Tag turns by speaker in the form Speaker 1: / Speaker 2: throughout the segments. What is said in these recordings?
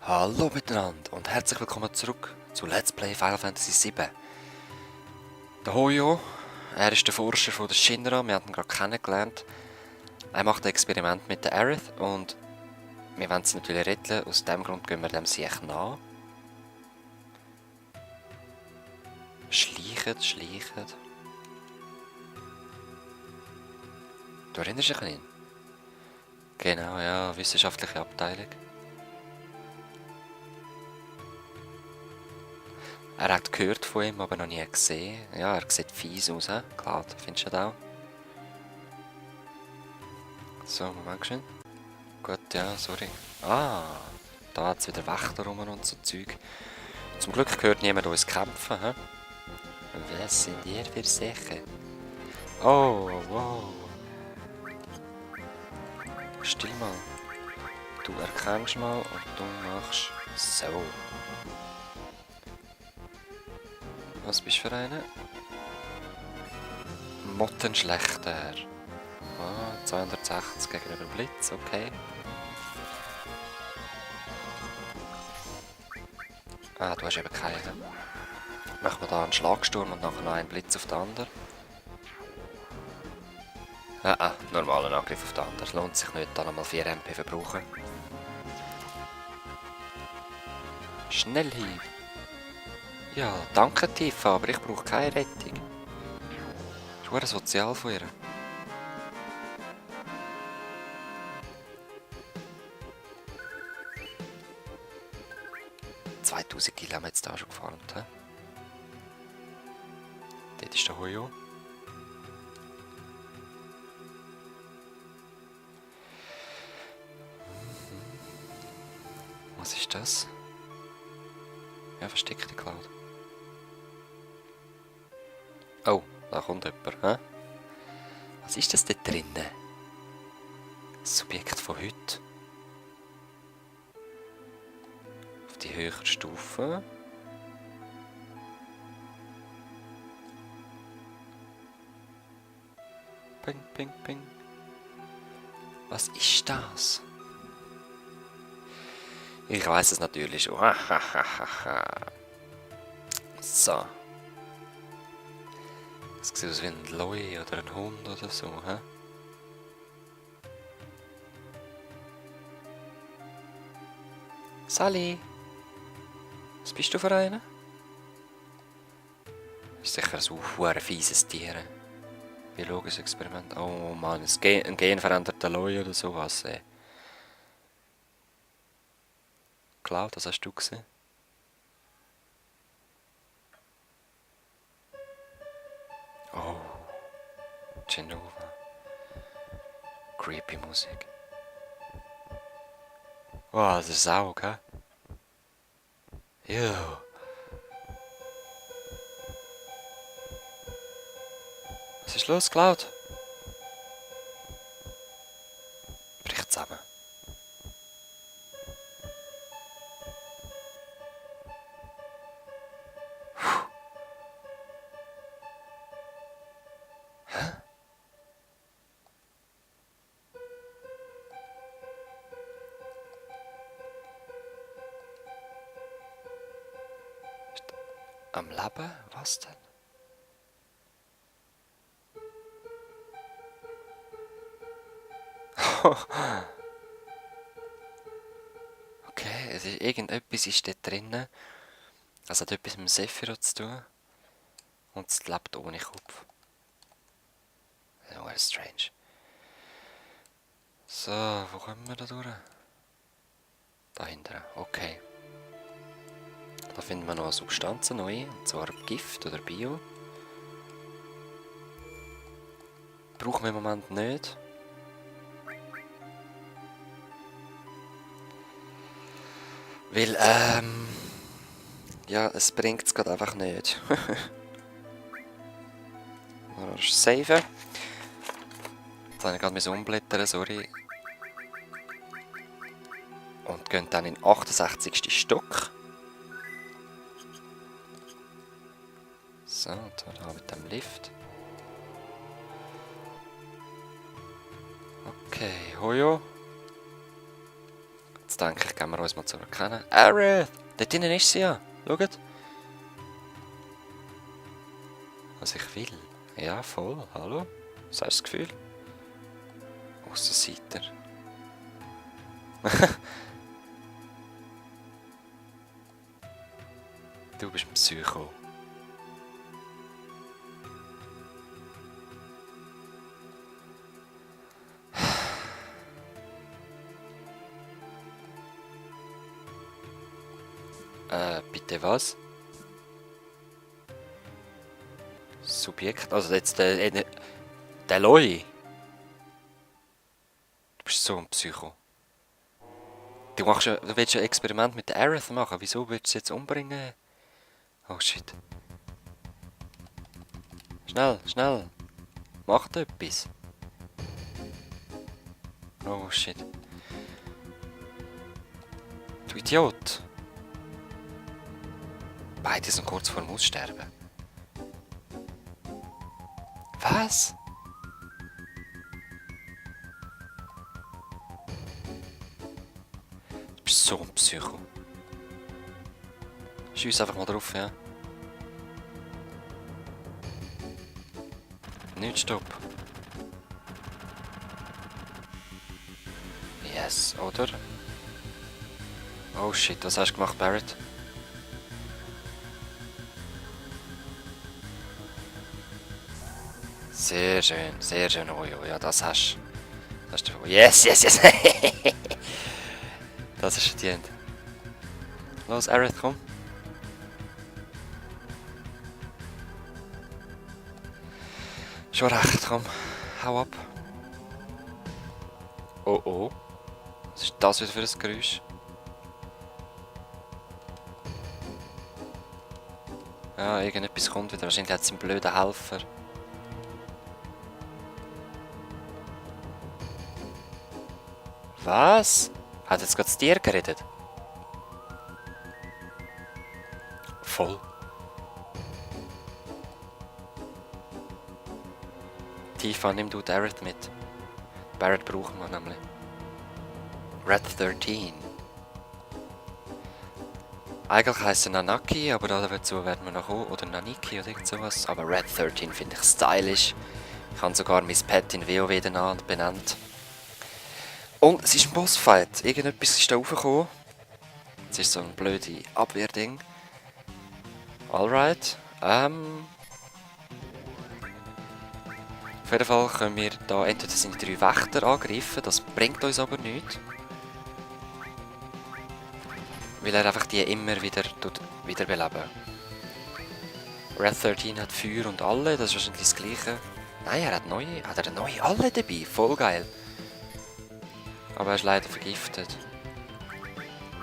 Speaker 1: Hallo miteinander und herzlich willkommen zurück zu Let's Play Final Fantasy VII. Der Hoyo, er ist der Forscher von der Shinra, wir haben ihn gerade kennengelernt. Er macht ein Experiment mit der Aerith und wir wollen sie natürlich retten, aus dem Grund gehen wir dem Sieg nach. Schleichen. Du erinnerst dich an ihn? Genau, ja, wissenschaftliche Abteilung. Er hat gehört von ihm, aber noch nie gesehen. Ja, er sieht fies aus, he? Klar, findest du das auch? So, Moment schön. Gut, ja, sorry. Ah, da hat es wieder Wächter rum und so Zeug. Zum Glück gehört niemand uns kämpfen, hä? Was sind ihr für Sachen? Oh, wow. Still mal. Du erkennst mal und du machst so. Was bist du für eine? Mottenschlechter. Ah, 260 gegenüber Blitz, okay. Ah, du hast eben keinen. Machen wir da einen Schlagsturm und nachher noch einen Blitz auf den anderen. Normalen Angriff auf den anderen. Es lohnt sich nicht, da nochmal 4 MP verbrauchen. Schnellhieb. Ja, danke Tifa, aber ich brauche keine Rettung. Das ist sozial von ihr. ...2000 Kilo haben wir jetzt da schon gefahren. He? Dort ist der Hoyo. Was ist das? Ja, versteckte Cloud. Oh, da kommt jemand. He? Was ist das da drinnen? Das Subjekt von heute. Auf die höhere Stufe. Ping, ping, ping. Was ist das? Ich weiß es natürlich schon. So. Das sieht aus wie ein Loi oder ein Hund oder so, hä? Sally! Was bist du für eine? Ist sicher ein fieses Tier. Biologisches Experiment. Oh Mann, ein genveränderter Loi oder sowas. Cloud, das hast du gesehen? Oh. Genova. Creepy Musik. Oh, das ist Saug, hä? Ew. Was ist los, Cloud? Bricht zusammen. Hä? Am Leben? Was denn? Okay, irgendetwas ist dort drinnen. Das hat etwas mit dem Sephiroth zu tun. Und es lebt ohne Kopf. Oh, strange. So, wo kommen wir da durch? Da hinten, okay. Da finden wir noch Substanzen neu, und zwar Gift oder Bio. Brauchen wir im Moment nicht. Weil, ja, es bringt es gerade einfach nicht. Mal saven. Jetzt habe ich gerade umblättern, sorry. Und gehen dann in den 68. Stock. So, und da mit dem Lift. Okay, Hoyo. Jetzt denke ich, gehen wir uns mal zu erkennen. Aerith! Dort drinnen ist sie ja. Schaut. Was ich will. Ja, voll. Hallo? Was hast du das Gefühl? Aussenseiter. Du bist ein Psycho. Bitte was? Subjekt? Also jetzt der Loi. Du bist so ein Psycho. Du willst ja ein Experiment mit der Aerith machen. Wieso willst du sie jetzt umbringen? Oh shit. Schnell, schnell. Macht etwas. Oh shit. Du Idiot. Beide sind kurz vor dem Aussterben. Was? Du bist so ein Psycho. Schieß einfach mal drauf, ja. Nicht stopp. Yes, oder? Oh shit, was hast du gemacht, Barret? Sehr schön, Ojo. Ja, das hast du. Das ist yes, yes, yes! Das ist verdient. Los, Aerith, komm. Schon recht, komm. Hau ab. Oh oh. Was ist das wieder für ein Geräusch? Ja, irgendetwas kommt wieder. Wahrscheinlich hat es einen blöden Helfer. Was? Hat jetzt gerade das Tier geredet? Voll. Tifa, nimm du Aerith mit. Barret brauchen wir nämlich. Red 13. Eigentlich heisst er Nanaki, aber dazu werden wir noch kommen. Oder Naniki oder irgend sowas. Aber Red 13 finde ich stylisch. Ich habe sogar mein Pet in WoW danach benannt. Und es ist ein Bossfight. Irgendetwas ist da raufgekommen. Es ist so ein blödes Abwehrding. Alright. Auf jeden Fall können wir da entweder seine 3 Wächter angreifen. Das bringt uns aber nichts. Weil er einfach die immer wieder wiederbeleben. Red 13 hat Feuer und alle. Das ist wahrscheinlich das gleiche. Nein, er hat neue. Hat er neue alle dabei? Voll geil. Aber er ist leider vergiftet.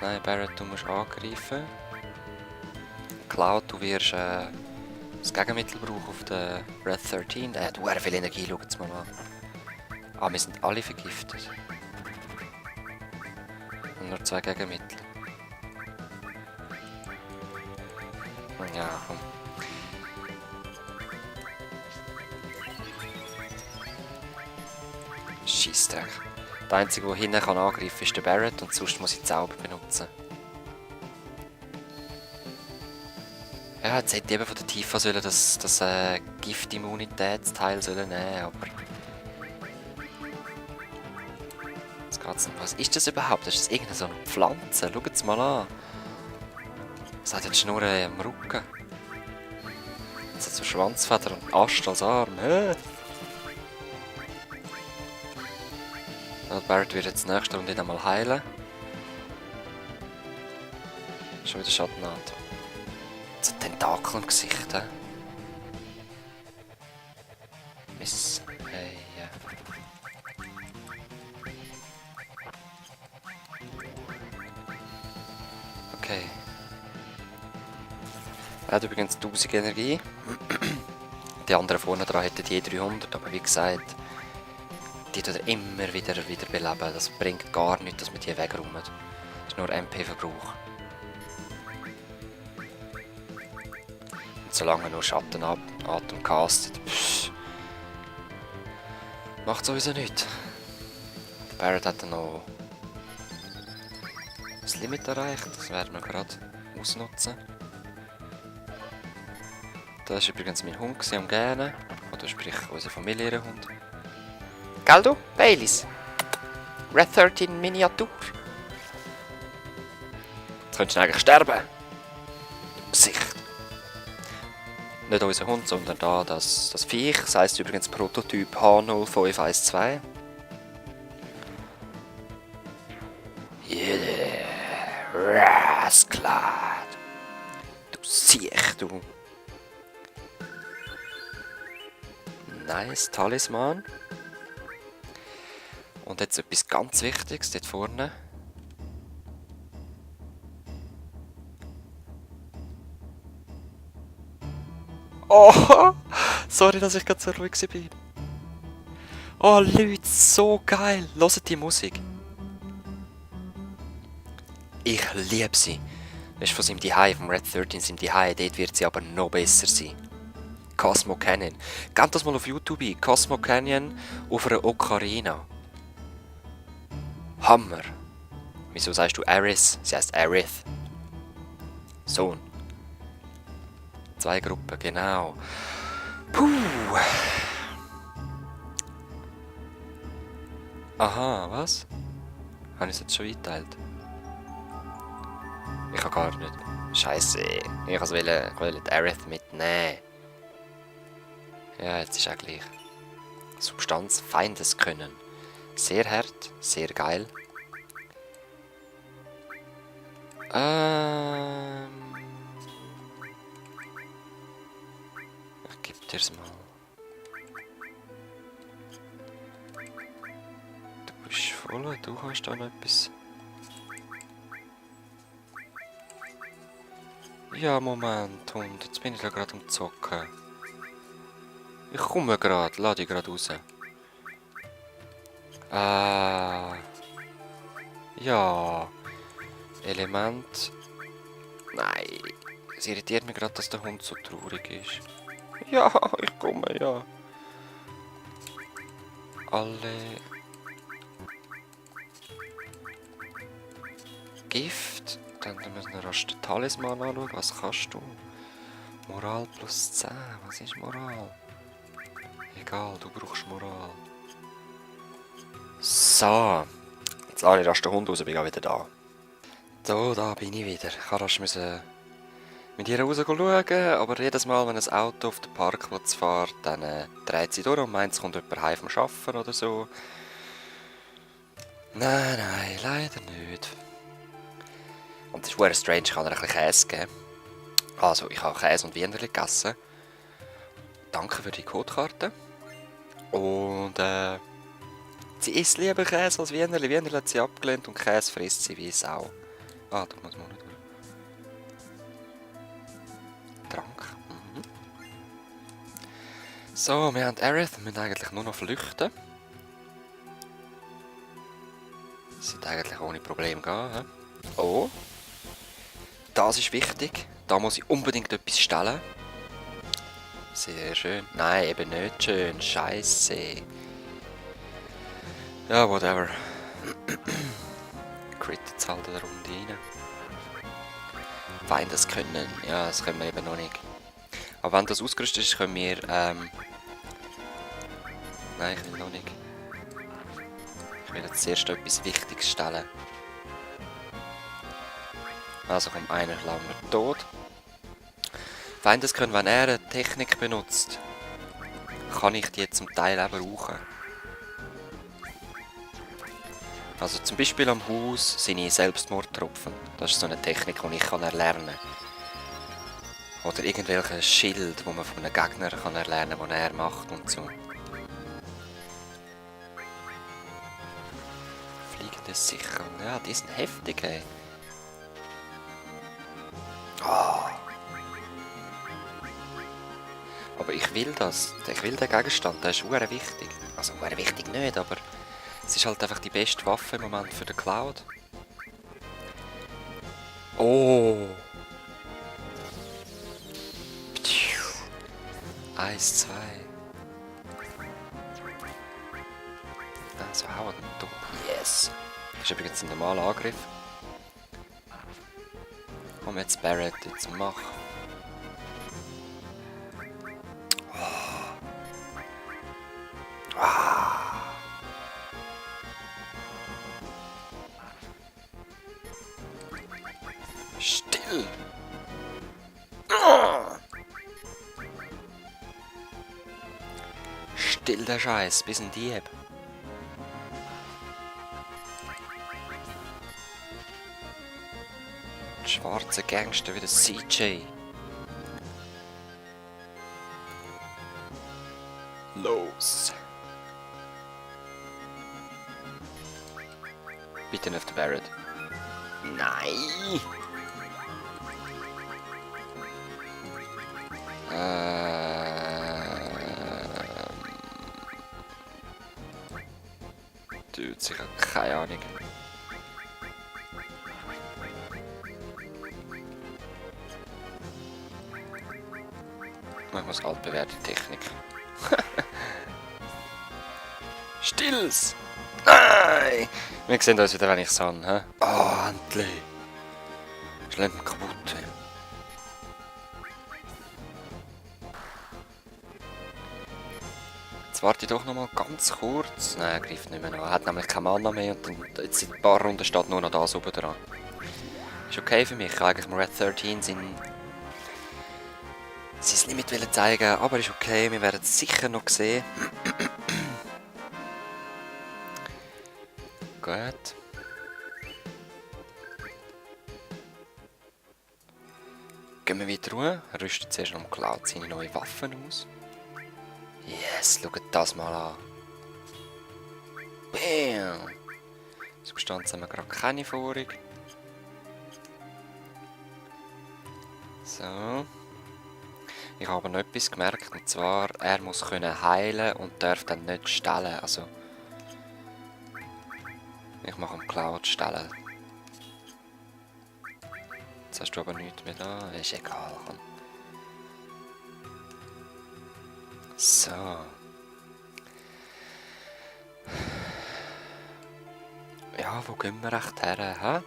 Speaker 1: Nein, Barret, du musst angreifen. Cloud, du wirst das Gegenmittel brauchen auf den Red 13. Der hat sehr viel Energie, schaut es mal an. Ah, wir sind alle vergiftet. Und nur 2 Gegenmittel. Ja, komm. Scheissdreck. Der einzige, der hinten angreifen kann, ist der Barret und sonst muss ich Zauber benutzen. Ja, jetzt hätte ich eben von der Tifa sollen das Giftimmunitätsteil sollen nehmen, aber... Jetzt geht's nicht. Was ist das überhaupt? Das ist irgendeine so eine Pflanze. Schaut es mal an. Was hat jetzt Schnurren am Rücken? Jetzt hat so Schwanzfedern und Ast als Arm. Barret wird jetzt nächste Runde einmal heilen. Schon wieder Schattenart. So ein Tentakel im Gesicht, hä? Miss. Hey, ja. Okay. Er hat übrigens 1000 Energie. Die anderen vorne dran hätten je 300, aber wie gesagt, die tun immer wieder beleben. Das bringt gar nichts, dass wir die wegräumen. Das ist nur MP-Verbrauch. Und solange nur Schattenatem castet, macht sowieso nichts. Barret hat dann noch das Limit erreicht. Das werden wir gerade ausnutzen. Das war übrigens mein Hund am Gähnen. Oder sprich, unser Familienhund. Gell du? Baileys? Red 13 Miniatur. Jetzt könntest du eigentlich sterben. Gesicht. Nicht unser Hund, sondern da das Viech. Das heisst übrigens Prototyp H0512. Yeah, Rasklad. Du Siech, du. Nice, Talisman. Und jetzt etwas ganz Wichtiges dort vorne. Oh, sorry, dass ich gerade so ruhig war. Oh, Leute, so geil. Hört die Musik. Ich liebe sie. Das ist von seinem Zuhause, vom Red 13 seinem Zuhause. Dort wird sie aber noch besser sein. Cosmo Canyon. Gebt das mal auf YouTube ein. Cosmo Canyon auf einer Ocarina. Hammer. Wieso sagst du Aerith? Sie heißt Aerith. Sohn. 2 Gruppen, genau. Puh. Aha, was? Habe ich es jetzt schon eingeteilt? Ich habe gar nicht. Scheiße. Ich wollte die Aerith mitnehmen. Ja, jetzt ist auch gleich. Substanz Feindeskönnen. Sehr hart, sehr geil. Ich gebe dir's mal. Du bist voll, du hast da noch etwas. Ja, Moment, Hund, jetzt bin ich da gerade am Zocken. Ich komme gerade, lade dich gerade raus. Ja. Element. Nein. Es irritiert mich gerade, dass der Hund so traurig ist. Ja, ich komme, ja. Alle. Gift. Dann müssen wir erst den Talisman anschauen. Was kannst du? Moral plus 10. Was ist Moral? Egal, du brauchst Moral. So. Jetzt lade ich den Hund raus, bin ich wieder da. So, da bin ich wieder. Ich musste mit ihr raus schauen, aber jedes Mal, wenn ein Auto auf den Parkplatz fährt, dann dreht sie durch und meint, es kommt jemand heim vom Arbeiten oder so. Nein, leider nicht. Und es ist sehr strange, ich kann ihr ein bisschen Käse geben. Also, ich habe Käse und Wienerli gegessen. Danke für die Codekarte. Und sie isst lieber Käse als Wienerli. Wienerli hat sie abgelehnt und Käse frisst sie wie Sau. Ah, da muss man nicht durch. Trank. Mhm. So, wir haben Aerith. Wir müssen eigentlich nur noch flüchten. Das sollte eigentlich ohne Probleme gehen. He? Oh. Das ist wichtig. Da muss ich unbedingt etwas stellen. Sehr schön. Nein, eben nicht schön. Scheiße. Ja, whatever. Crit jetzt halt eine Runde rein. Feindeskönnen. Ja, das können wir eben noch nicht. Aber wenn das ausgerüstet ist, können wir... Nein, ich will noch nicht. Ich will jetzt zuerst etwas Wichtiges stellen. Also kommt einer lang tot. Feindeskönnen, wenn er eine Technik benutzt, kann ich die zum Teil auch brauchen. Also zum Beispiel am Haus seine Selbstmordtropfen. Das ist so eine Technik, die ich erlernen kann. Oder irgendwelche Schild, wo man von einem Gegner erlernen kann, den er macht und so. Fliegende Sicherung. Ja, die sind heftig, ey. Oh. Aber ich will das. Ich will den Gegenstand. Der ist sehr wichtig. Also sehr wichtig nicht, aber... Es ist halt einfach die beste Waffe im Moment für den Cloud. Oh! 1, 2. Also hauen wir tot. Yes! Das ist übrigens ein normaler Angriff. Und jetzt Barrett jetzt mach. Still! Still der Scheiß, bis ein Dieb. Schwarze Gangster wie der CJ. Los! Bitte nicht auf den Barrett. Nein! Dude, ich habe keine Ahnung. Ich muss altbewährte Technik. Stills! Nein! Wir sehen uns wieder, wenn ich es habe. Ah, endlich! Schlimm kaputt. Jetzt warte ich doch noch mal ganz kurz. Nein, er greift nicht mehr an. Er hat nämlich keine Mana mehr und dann, jetzt in ein paar Runden steht nur noch das oben dran. Ist okay für mich. Ich kann eigentlich mal Red 13 sein Limit zeigen, aber ist okay. Wir werden es sicher noch sehen. Gut. Gehen wir weiter ruhen. Rüsten zuerst noch Cloud seine neuen Waffen aus. Yes, schaut das mal an. Bam! Substanz haben wir gerade keine Vorung. So. Ich habe noch etwas gemerkt, und zwar, er muss können heilen und darf dann nicht stellen. Also, ich mache am Cloud stellen. Jetzt hast du aber nichts mehr da. Ist egal. Komm. So. Ja, wo gehen wir recht her?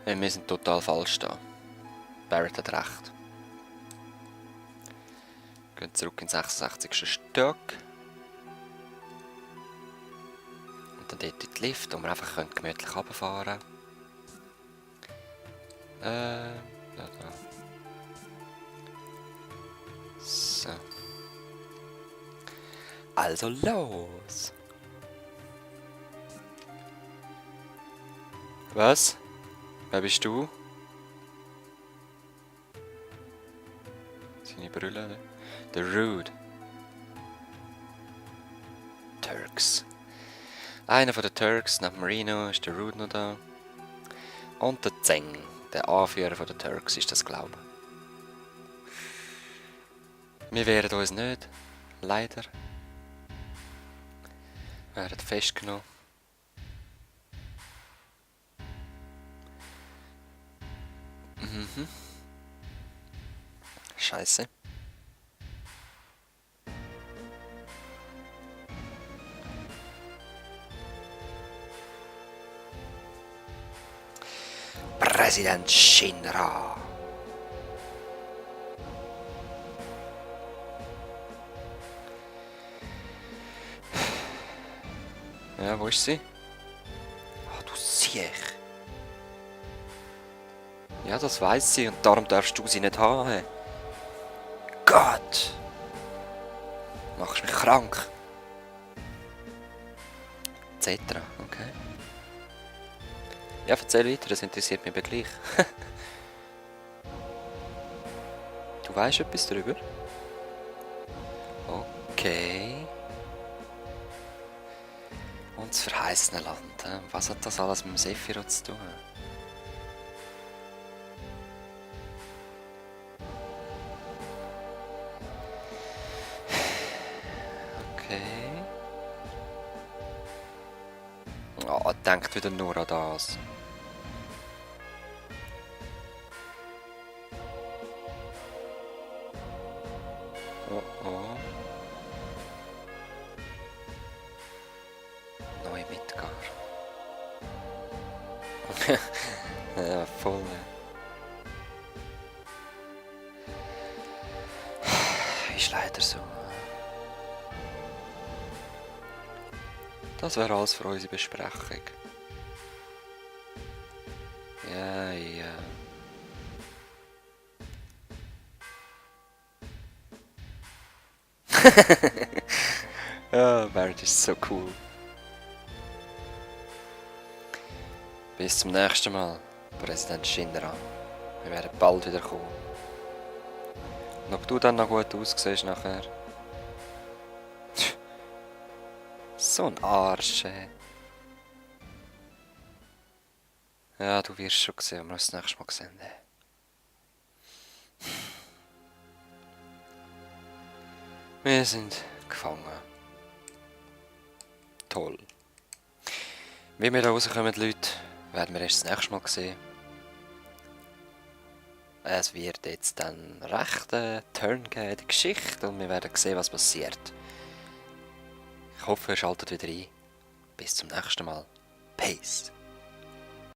Speaker 1: Hä? Wir sind total falsch da. Barrett hat recht. Gehen zurück ins 66. Stock. Und dann dort in die Lift, wo wir einfach gemütlich runterfahren können. Da. So. Also los! Was? Wer bist du? Seine Brille, ne? The Rude. Turks. Einer von den Turks, neben Marino, ist der Rude noch da. Und der Zeng, der Anführer von den Turks, ist das, glaube ich. Wir wehren uns nicht. Leider. Wir werden festgenommen. Mhm. Scheiße. Präsident Shinra. Ja, wo ist sie? Ah, du Siech. Ja, das weiß sie und darum darfst du sie nicht haben. Gott! Machst mich krank. Etc. Okay. Ja, erzähl weiter, das interessiert mich gleich. Du weißt etwas darüber? Okay. Und das verheißene Land. Was hat das alles mit dem Sephiroth zu tun? Okay. Oh, denkt wieder nur an das. Oh oh. Neue Midgar. Ja, voll. ist leider so. Das wäre alles für unsere Besprechung. Ja, ja. Ja, Barrett ist so cool. Bis zum nächsten Mal, Präsident Shinra. Wir werden bald wieder kommen. Und ob du dann noch gut aussiehst nachher. So ein Arsch, ey. Ja, du wirst schon sehen, wenn wir uns das nächste Mal sehen. Wir sind gefangen. Toll. Wie wir da rauskommen, Leute, werden wir erst das nächste Mal sehen. Es wird jetzt dann recht Turn geben in der Geschichte und wir werden sehen, was passiert. Ich hoffe, ihr schaltet wieder ein. Bis zum nächsten Mal. Peace.